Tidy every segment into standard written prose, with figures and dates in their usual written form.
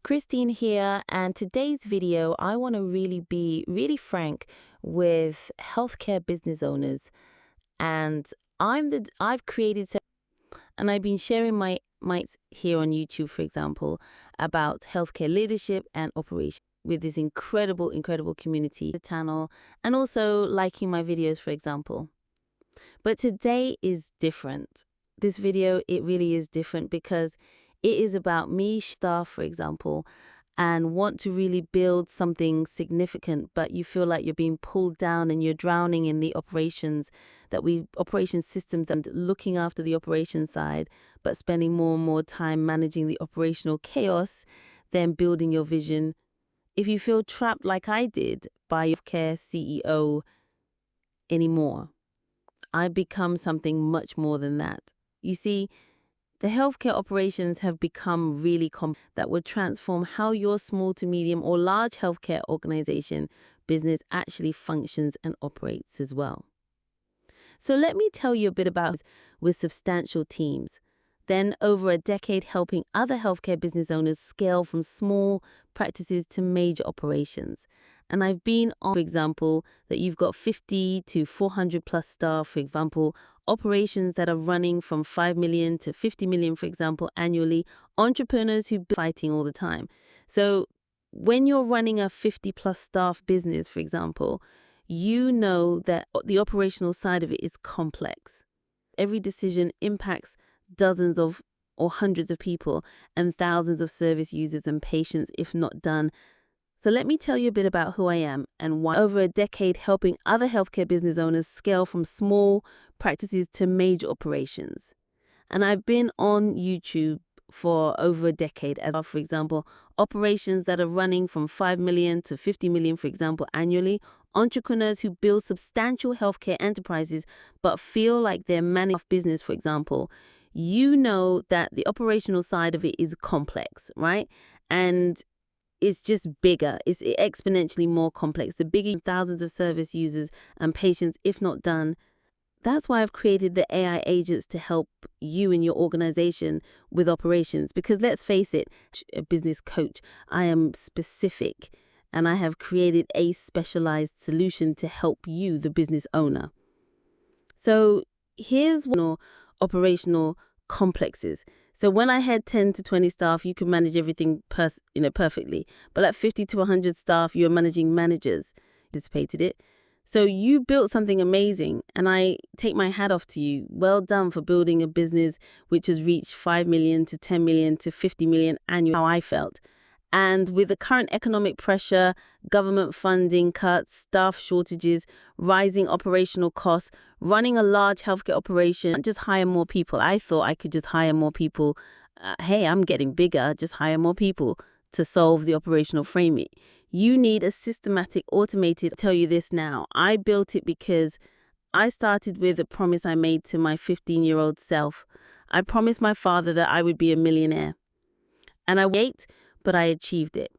Christine here, and today's video I want to be really frank with healthcare business owners, and I've created and I've been sharing my mics here on YouTube, for example, about healthcare leadership and operation with this incredible community, the channel, and also liking my videos, for example. But today is different. This video, it really is different because it is about me, staff, for example, and want to really build something significant, but you feel like you're being pulled down and you're drowning in the operations systems and looking after the operations side, but spending more and more time managing the operational chaos than building your vision. If you feel trapped like I did by your care CEO anymore, I've become something much more than that. You see, the healthcare operations have become really complex that would transform how your small to medium or large healthcare organization business actually functions and operates as well. So let me tell you a bit about with substantial teams. Then over a decade helping other healthcare business owners scale from small practices to major operations. And I've been on, for example, that you've got 50 to 400 plus staff, for example, operations that are running from 5 million to 50 million, for example, annually, entrepreneurs who are fighting all the time. So when you're running a 50 plus staff business, for example, you know that the operational side of it is complex. Every decision impacts dozens of or hundreds of people and thousands of service users and patients if not done. So let me tell you a bit about who I am and why. Over a decade helping other healthcare business owners scale from small practices to major operations. And I've been on YouTube for over a decade as, for example, operations that are running from 5 million to 50 million, for example, annually, entrepreneurs who build substantial healthcare enterprises but feel like they're managing off business, for example. You know that the operational side of it is complex, right? And it's just bigger. It's exponentially more complex. The bigger thousands of service users and patients, if not done. That's why I've created the AI agents to help you and your organization with operations. Because let's face it, a business coach, I am specific and I have created a specialized solution to help you, the business owner. So here's one operational complexes. So when I had 10 to 20 staff, you could manage everything perfectly. But at 50 to 100 staff, you're managing managers. Anticipated it. So you built something amazing, and I take my hat off to you. Well done for building a business which has reached 5 million to 10 million to 50 million annually, how I felt. And with the current economic pressure, government funding cuts, staff shortages, rising operational costs, running a large healthcare operation, just hire more people. I thought I could just hire more people. Hey, I'm getting bigger, just hire more people to solve the operational framing. You need a systematic, automated, I'll tell you this now. I built it because I started with a promise I made to my 15-year-old self. I promised my father that I would be a millionaire. And I wait. But I achieved it.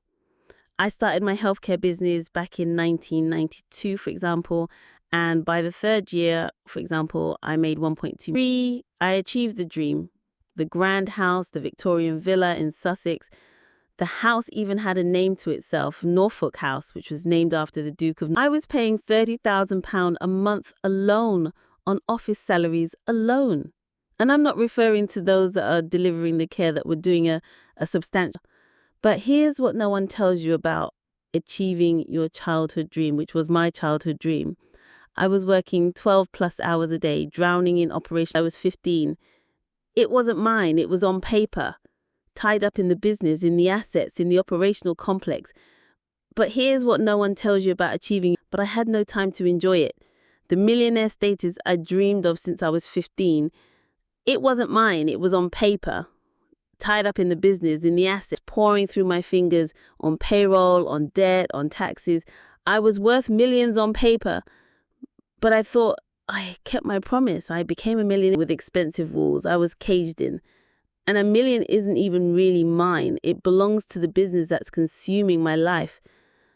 I started my healthcare business back in 1992, for example, and by the third year, for example, I made 1.2. I achieved the dream. The grand house, the Victorian villa in Sussex. The house even had a name to itself, Norfolk House, which was named after the Duke of... I was paying £30,000 a month alone on office salaries alone. And I'm not referring to those that are delivering the care that were doing a substantial... But here's what no one tells you about achieving your childhood dream, which was my childhood dream. I was working 12 plus hours a day, drowning in operation. I was 15. It wasn't mine. It was on paper, tied up in the business, in the assets, in the operational complex. But here's what no one tells you about achieving. But I had no time to enjoy it. The millionaire status I dreamed of since I was 15, it wasn't mine. It was on paper, tied up in the business, in the assets, pouring through my fingers on payroll, on debt, on taxes. I was worth millions on paper, but I thought I kept my promise. I became a millionaire with expensive walls. I was caged in. And a million isn't even really mine. It belongs to the business that's consuming my life.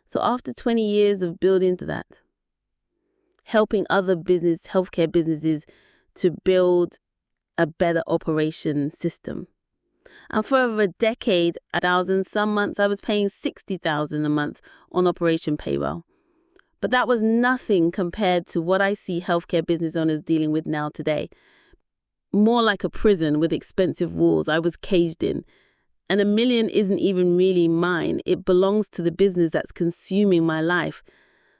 So after 20 years of building to that, helping other healthcare businesses to build a better operation system, And for over a decade, 1,000, some months I was paying 60,000 a month on operation payroll. But that was nothing compared to what I see healthcare business owners dealing with now today. More like a prison with expensive walls I was caged in. And $1 million isn't even really mine. It belongs to the business that's consuming my life.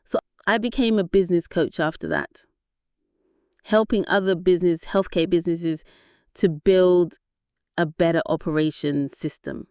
So I became a business coach after that, helping other healthcare businesses to build a better operation system.